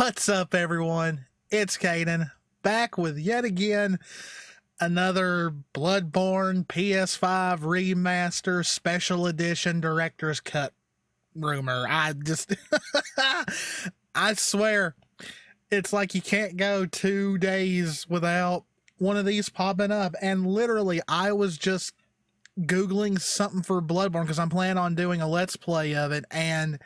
What's up, everyone? It's Cannan, back with yet again another Bloodborne PS5 remaster special edition director's cut rumor. I swear, it's like you can't go 2 days without one of these popping up. And literally, I was just Googling something for Bloodborne because I'm planning on doing a Let's Play of it, and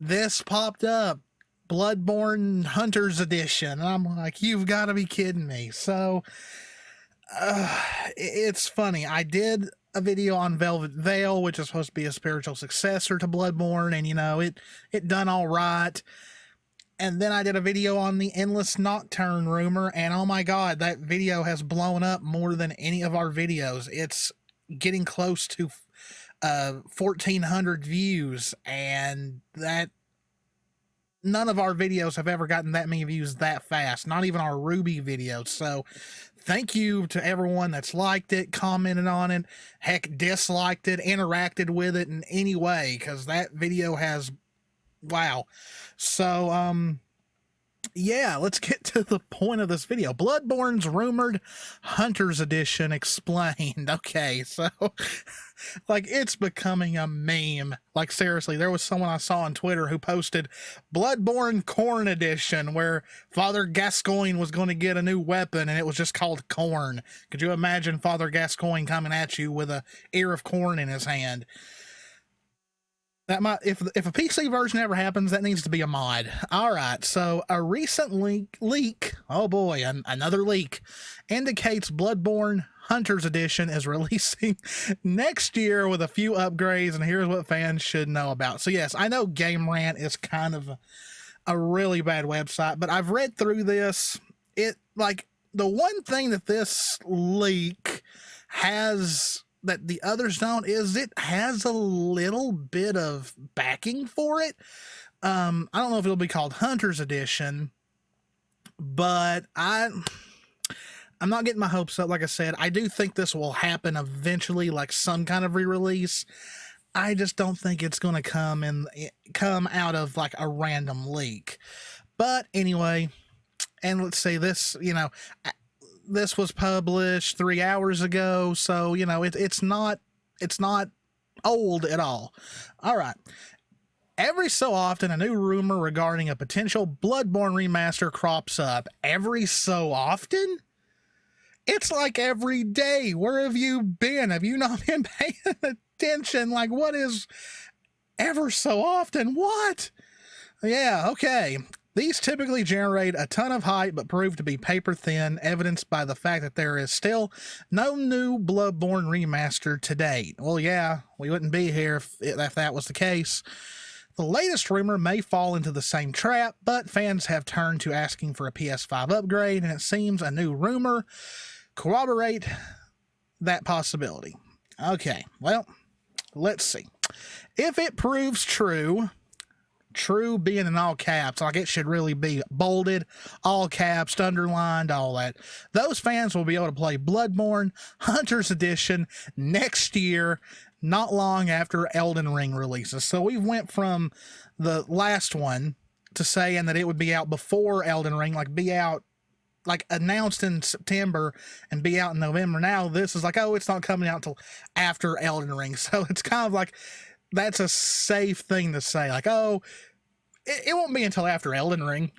this popped up. Bloodborne Hunter's Edition. And I'm like, you've got to be kidding me. So it's funny. I did a video on Velvet Veil, which is supposed to be a spiritual successor to Bloodborne, and it done all right. And then I did a video on the Endless Nocturne rumor, and oh my god, that video has blown up more than any of our videos. It's getting close to 1,400 views, and that none of our videos have ever gotten that many views that fast, not even our Ruby videos. So thank you to everyone that's liked it, commented on it, heck, disliked it, interacted with it in any way, because that video has, wow. So, yeah, let's get to the point of this video. Bloodborne's rumored Hunter's Edition explained. Okay, so like, it's becoming a meme. Like, seriously, there was someone I saw on Twitter who posted Bloodborne Corn Edition, where Father Gascoigne was going to get a new weapon, and it was just called corn. Could you imagine Father Gascoigne coming at you with a ear of corn in his hand? That might, if a PC version ever happens, that needs to be a mod. All right, so a recent leak, oh boy, another leak, indicates Bloodborne Hunter's Edition is releasing next year with a few upgrades, and here's what fans should know about. So yes, I know Game Rant is kind of a really bad website, but I've read through this. It, like, the one thing that this leak has that the others don't is it has a little bit of backing for it. I don't know if it'll be called Hunter's Edition, but I'm not getting my hopes up. Like I said, I do think this will happen eventually, like some kind of re-release. I just don't think it's going to come out of like a random leak. But anyway, and let's say this, this was published 3 hours ago, so it's not old at all. All right. Every so often, a new rumor regarding a potential Bloodborne remaster crops up. Every so often? It's like every day. Where have you been? Have you not been paying attention? Like, what is ever so often? What? Yeah, okay. These typically generate a ton of hype, but prove to be paper thin, evidenced by the fact that there is still no new Bloodborne remaster to date. Well, yeah, we wouldn't be here if that was the case. The latest rumor may fall into the same trap, but fans have turned to asking for a PS5 upgrade, and it seems a new rumor corroborate that possibility. Okay, well, let's see. If it proves true being in all caps, like it should really be bolded, all caps, underlined, all that, those fans will be able to play Bloodborne Hunter's Edition next year, not long after Elden Ring releases. So we went from the last one to saying that it would be out before Elden Ring, like be out, like announced in September and be out in November. Now this is like, oh, it's not coming out till after Elden Ring. So it's kind of like, that's a safe thing to say, like, oh, it won't be until after Elden Ring.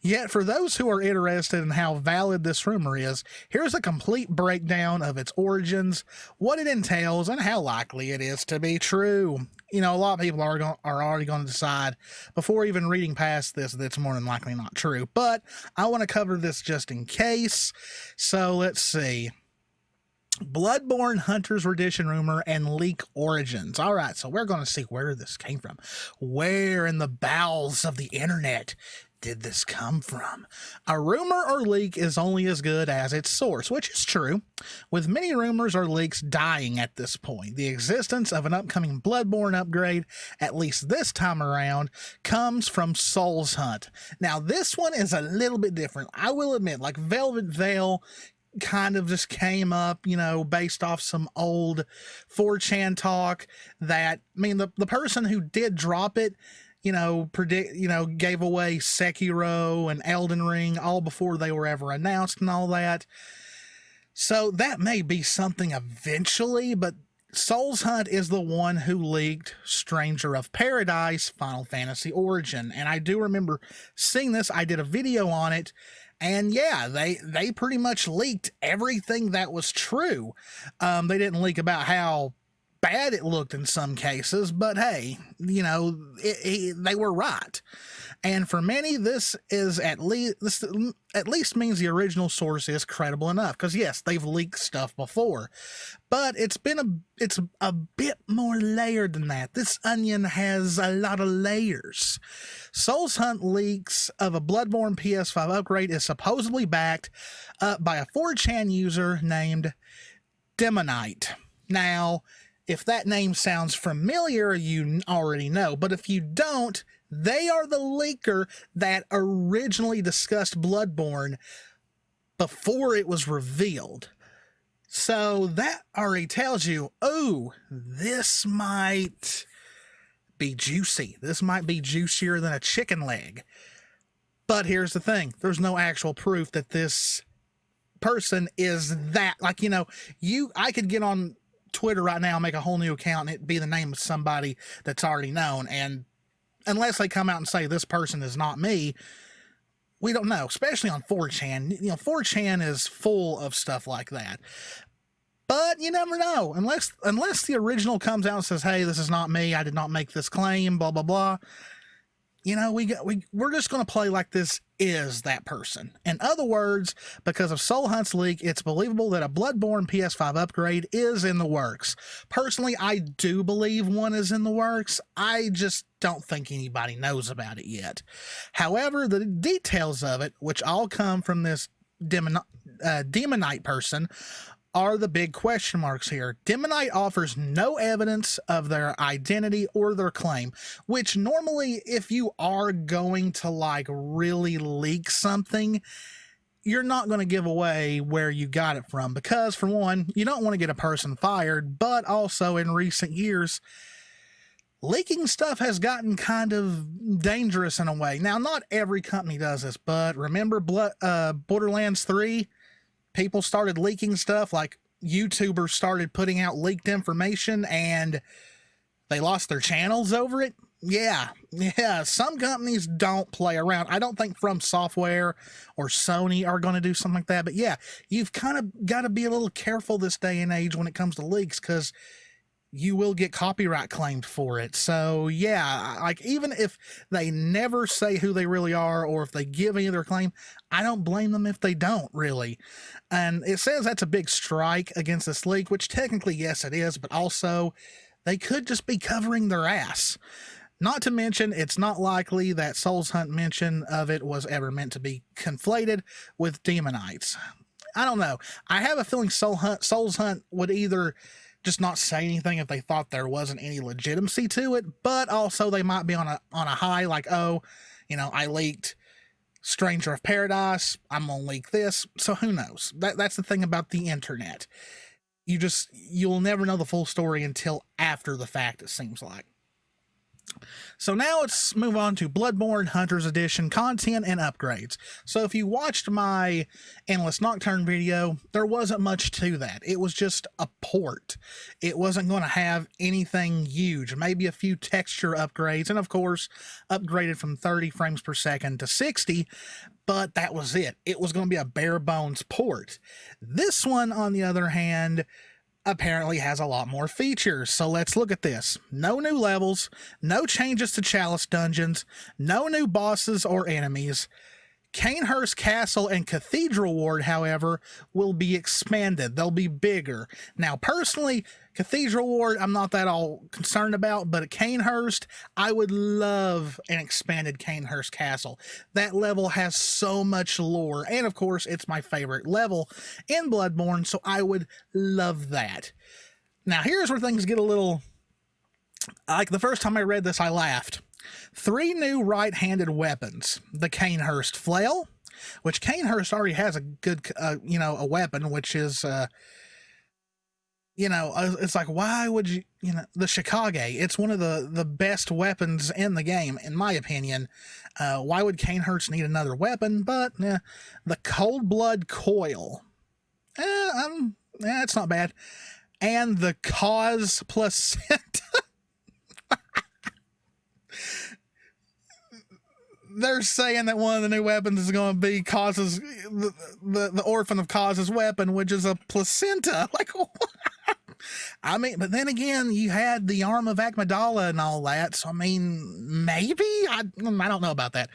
Yet, for those who are interested in how valid this rumor is, here's a complete breakdown of its origins, what it entails, and how likely it is to be true. A lot of people are already going to decide before even reading past this that it's more than likely not true. But I want to cover this just in case. So let's see. Bloodborne Hunter's Edition rumor and leak origins. All right, so we're going to see where this came from. Where in the bowels of the internet did this come from? A rumor or leak is only as good as its source, which is true, with many rumors or leaks dying at this point. The existence of an upcoming Bloodborne upgrade, at least this time around, comes from Souls Hunt. Now, this one is a little bit different. I will admit, like Velvet Veil kind of just came up, based off some old 4chan talk that, I mean, the person who did drop it gave away Sekiro and Elden Ring all before they were ever announced and all that. So that may be something eventually, but Souls Hunt is the one who leaked Stranger of Paradise Final Fantasy Origin. And I do remember seeing this. I did a video on it. And yeah, they pretty much leaked everything that was true. They didn't leak about how bad it looked in some cases, but hey, they were right. And for many, this at least means the original source is credible enough, because yes, they've leaked stuff before, but it's a bit more layered than that. This onion has a lot of layers. Souls Hunt leaks of a Bloodborne PS5 upgrade is supposedly backed up by a 4chan user named Demonite. Now, if that name sounds familiar, you already know, but if you don't, they are the leaker that originally discussed Bloodborne before it was revealed. So that already tells you, oh, this might be juicy. This might be juicier than a chicken leg. But here's the thing. There's no actual proof that this person is that. Like, I could get on Twitter right now, make a whole new account, and it'd be the name of somebody that's already known. And unless they come out and say this person is not me, we don't know, especially on 4chan. 4chan is full of stuff like that. But you never know. Unless the original comes out and says, hey, this is not me, I did not make this claim, blah, blah, blah. We're just going to play like this is that person. In other words, because of Soul Hunt's leak, it's believable that a Bloodborne PS5 upgrade is in the works. Personally, I do believe one is in the works. I just don't think anybody knows about it yet. However, the details of it, which all come from this Demonite person, are the big question marks here. Demonite offers no evidence of their identity or their claim, which normally, if you are going to really leak something, you're not going to give away where you got it from, because for one, you don't want to get a person fired, but also in recent years, leaking stuff has gotten kind of dangerous in a way. Now, not every company does this, but remember Borderlands 3? People started leaking stuff, like YouTubers started putting out leaked information and they lost their channels over it. Yeah, some companies don't play around. I don't think From Software or Sony are going to do something like that, but yeah, you've kind of got to be a little careful this day and age when it comes to leaks, because you will get copyright claimed for it. So yeah, even if they never say who they really are, or if they give any of their claim, I don't blame them if they don't, really. And it says that's a big strike against this leak, which technically, yes, it is, but also they could just be covering their ass. Not to mention, it's not likely that Souls Hunt mention of it was ever meant to be conflated with Demonites. I don't know. I have a feeling Souls Hunt would either just not say anything if they thought there wasn't any legitimacy to it, but also they might be on a high, like, oh, I leaked Stranger of Paradise, I'm gonna leak this. So who knows? That's the thing about the internet. You'll never know the full story until after the fact, it seems like. So now let's move on to Bloodborne Hunter's Edition content and upgrades. So if you watched my Endless Nocturne video, there wasn't much to that. It was just a port. It wasn't going to have anything huge, maybe a few texture upgrades, and of course, upgraded from 30 frames per second to 60, but that was it. It was going to be a bare bones port. This one, on the other hand, apparently has a lot more features. So let's look at this. No new levels, no changes to Chalice dungeons, no new bosses or enemies. Canehurst Castle and Cathedral Ward, however, will be expanded. They'll be bigger. Now, personally, Cathedral Ward, I'm not that all concerned about, but at Canehurst, I would love an expanded Canehurst Castle. That level has so much lore, and of course, it's my favorite level in Bloodborne, so I would love that. Now, here's where things get a little... Like, the first time I read this, I laughed. 3 new right-handed weapons. The Canehurst Flail, which Canehurst already has a good, a weapon, which is, it's like, why would you, the Shikage, it's one of the best weapons in the game, in my opinion. Why would Cainhurst need another weapon? But the Cold Blood Coil, it's not bad. And the Cause Placenta. They're saying that one of the new weapons is going to be Cause's, the Orphan of Cause's weapon, which is a placenta. Like, what? I mean, but then again, you had the arm of Amygdala and all that. So, I mean, maybe? I don't know about that.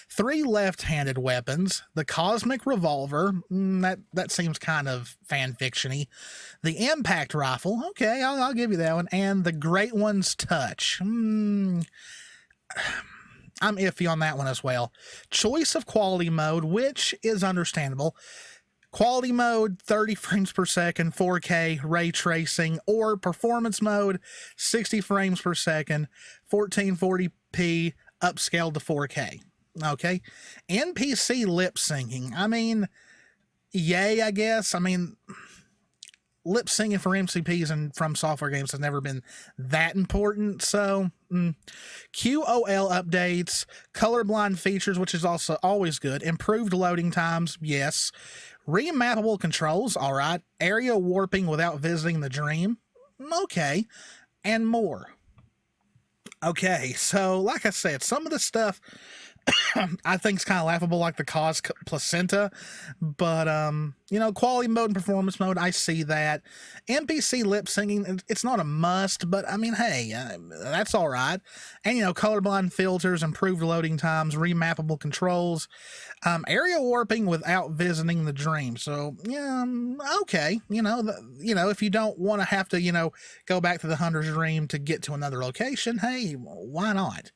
3 left-handed weapons. The Cosmic Revolver. That seems kind of fan-fiction-y. The Impact Rifle. Okay, I'll give you that one. And the Great One's Touch. I'm iffy on that one as well. Choice of quality mode, which is understandable. Quality mode, 30 frames per second, 4K, ray tracing, or performance mode, 60 frames per second, 1440p, upscaled to 4K. Okay? NPC lip syncing. I mean, yay, I guess. I mean, lip syncing for MCPs and from software games has never been that important. So, QOL updates, colorblind features, which is also always good. Improved loading times, yes. Remappable controls, all right. Area warping without visiting the dream, okay. And more. Okay, so like I said, some of the stuff I think it's kind of laughable, like the Cause Placenta, but quality mode and performance mode, I see that. NPC lip syncing, it's not a must, but I mean, hey, that's all right. And colorblind filters, improved loading times, remappable controls, area warping without visiting the dream. So yeah, okay, if you don't want to have to go back to the Hunter's Dream to get to another location, hey, why not?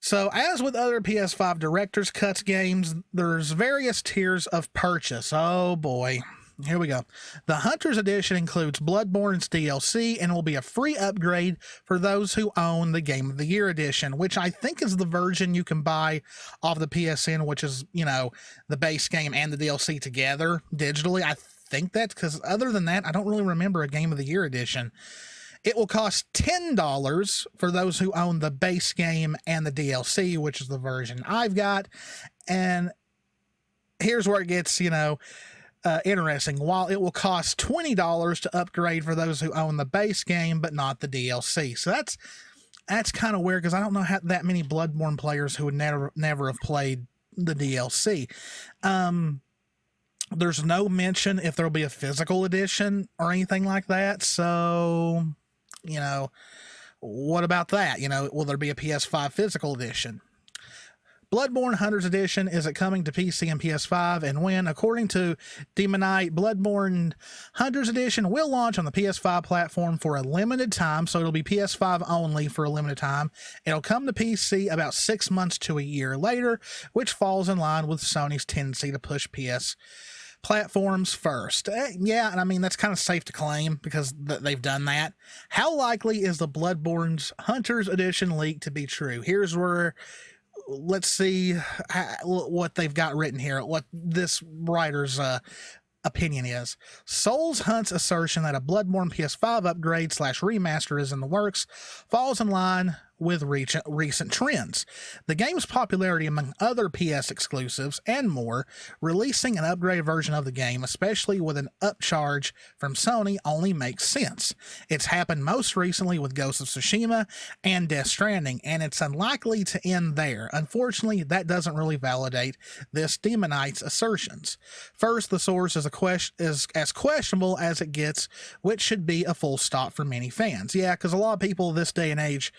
So, as with other PS5 Director's Cuts games, there's various tiers of purchase. Oh boy, here we go. The Hunter's Edition includes Bloodborne's DLC and will be a free upgrade for those who own the Game of the Year Edition, which I think is the version you can buy off the PSN, which is, the base game and the DLC together digitally. I think that's because other than that, I don't really remember a Game of the Year Edition. It will cost $10 for those who own the base game and the DLC, which is the version I've got. And here's where it gets, interesting. While it will cost $20 to upgrade for those who own the base game, but not the DLC. So that's kind of weird because I don't know how that many Bloodborne players who would never have played the DLC. There's no mention if there'll be a physical edition or anything like that. So, what about that? Will there be a PS5 physical edition? Bloodborne Hunter's Edition, is it coming to PC and PS5, and when? According to Demonite, Bloodborne Hunter's Edition will launch on the PS5 platform for a limited time, so it'll be PS5 only for a limited time. It'll come to PC about 6 months to a year later, which falls in line with Sony's tendency to push PS platforms first. Yeah, and I mean, that's kind of safe to claim because they've done that. How likely is the Bloodborne's Hunter's Edition leak to be true? Here's where, let's see what they've got written here, what this writer's opinion is. Souls Hunt's assertion that a Bloodborne PS5 upgrade / remaster is in the works falls in line with recent trends. The game's popularity among other PS exclusives and more, releasing an upgraded version of the game, especially with an upcharge from Sony, only makes sense. It's happened most recently with Ghost of Tsushima and Death Stranding, and it's unlikely to end there. Unfortunately, that doesn't really validate this Demonite's assertions. First, the source is as questionable as it gets, which should be a full stop for many fans. Yeah, because a lot of people this day and age,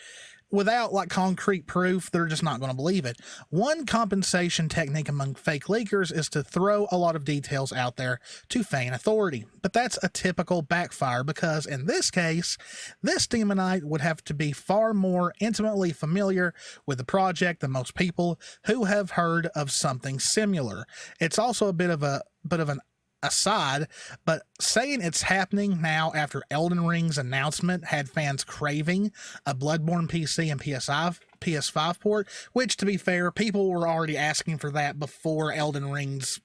without concrete proof, they're just not going to believe it. One compensation technique among fake leakers is to throw a lot of details out there to feign authority. But that's a typical backfire because in this case, this Demonite would have to be far more intimately familiar with the project than most people who have heard of something similar. It's also a bit of an aside, but saying it's happening now after Elden Ring's announcement had fans craving a Bloodborne PC and PS5 port, which, to be fair, people were already asking for that before Elden Ring's,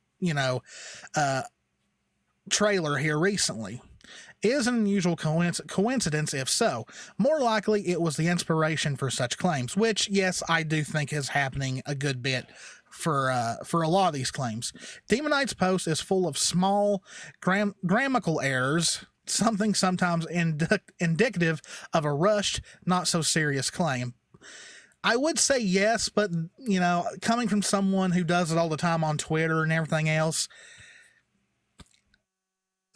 trailer here recently. is an unusual coincidence if so. More likely, it was the inspiration for such claims, which, yes, I do think is happening a good bit for a lot of these claims. Demon Knight's post is full of small grammatical errors, something sometimes indicative of a rushed, not so serious claim. I would say yes, but, you know, coming from someone who does it all the time on Twitter and everything else,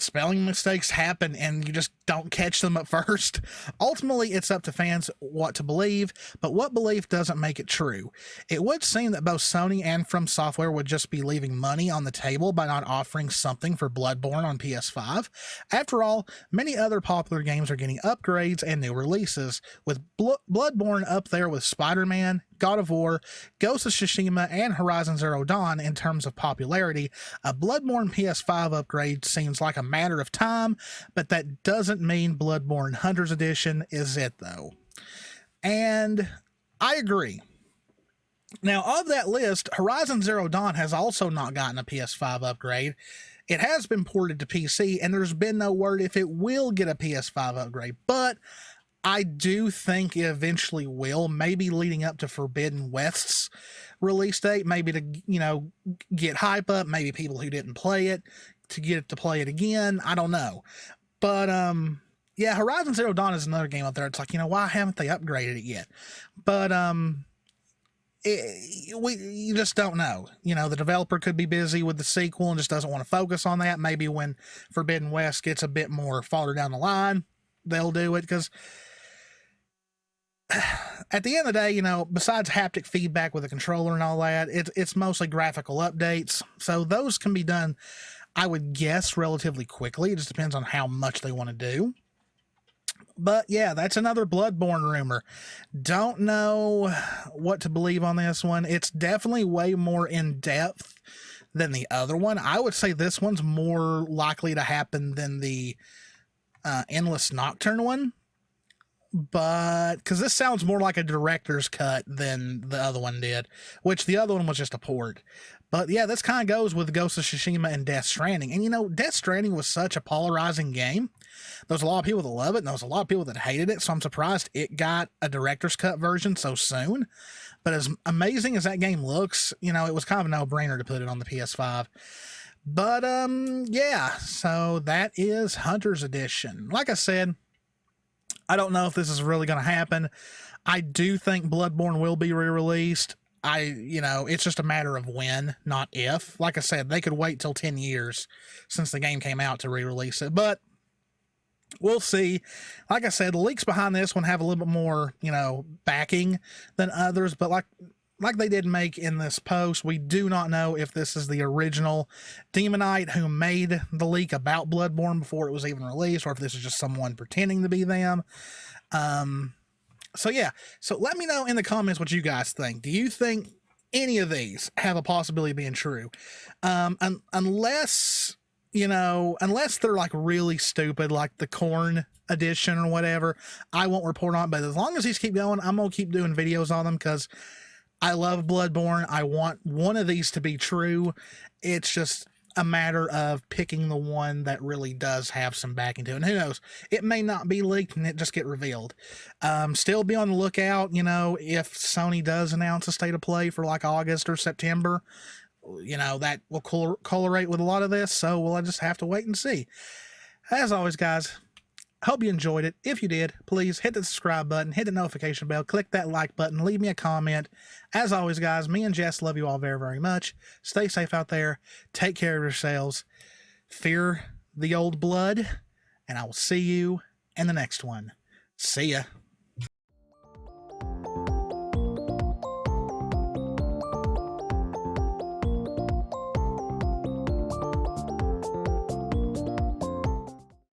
spelling mistakes happen and you just don't catch them at first. Ultimately, it's up to fans what to believe, but what belief doesn't make it true? It would seem that both Sony and From Software would just be leaving money on the table by not offering something for Bloodborne on PS5. After all, many other popular games are getting upgrades and new releases, with Bloodborne up there with Spider-Man, God of War, Ghost of Tsushima, and Horizon Zero Dawn in terms of popularity. A Bloodborne PS5 upgrade seems like a matter of time, but that doesn't mean Bloodborne Hunter's Edition is it, though. And I agree. Now, of that list, Horizon Zero Dawn has also not gotten a PS5 upgrade. It has been ported to PC, and there's been no word if it will get a PS5 upgrade, but I do think it eventually will, maybe leading up to Forbidden West's release date, maybe to, you know, get hype up, maybe people who didn't play it to get it to play it again. I don't know. But, yeah, Horizon Zero Dawn is another game out there. It's like, you know, why haven't they upgraded it yet? But, you just don't know. You know, the developer could be busy with the sequel and just doesn't want to focus on that. Maybe when Forbidden West gets a bit more farther down the line, they'll do it, because at the end of the day, you know, besides haptic feedback with the controller and all that, it's mostly graphical updates. So those can be done, I would guess, relatively quickly. It just depends on how much they want to do. But yeah, that's another Bloodborne rumor. Don't know what to believe on this one. It's definitely way more in depth than the other one. I would say this one's more likely to happen than the Endless Nocturne one. But because this sounds more like a director's cut than the other one did, which the other one was just a port. But yeah, this kind of goes with Ghost of Tsushima and Death Stranding. And you know, Death Stranding was such a polarizing game. There's a lot of people that love it, and there's a lot of people that hated it. So I'm surprised it got a director's cut version so soon. But as amazing as that game looks, you know, it was kind of a no-brainer to put it on the PS5. But yeah, so that is Hunter's Edition. Like I said, I don't know if this is really going to happen. I do think Bloodborne will be re-released. You know, it's just a matter of when, not if. Like I said, they could wait till 10 years since the game came out to re-release it, but we'll see. Like I said, the leaks behind this one have a little bit more, you know, backing than others, but like they did make in this post, we do not know if this is the original Demon Knight who made the leak about Bloodborne before it was even released, or if this is just someone pretending to be them. So yeah, so let me know in the comments what you guys think. Do you think any of these have a possibility of being true? Unless, you know, unless they're like really stupid, like the Corn edition or whatever, I won't report on it. But as long as these keep going, I'm going to keep doing videos on them, because I love Bloodborne. I want one of these to be true. It's just a matter of picking the one that really does have some backing to it. And who knows? It may not be leaked and it just get revealed. Still be on the lookout, you know, if Sony does announce a state of play for like August or September, you know, that will correlate with a lot of this. So we'll just have to wait and see. As always, guys, hope you enjoyed it. If you did, please hit the subscribe button, hit the notification bell, click that like button, leave me a comment. As always, guys, me and Jess love you all very, very much. Stay safe out there. Take care of yourselves. Fear the old blood. And I will see you in the next one. See ya.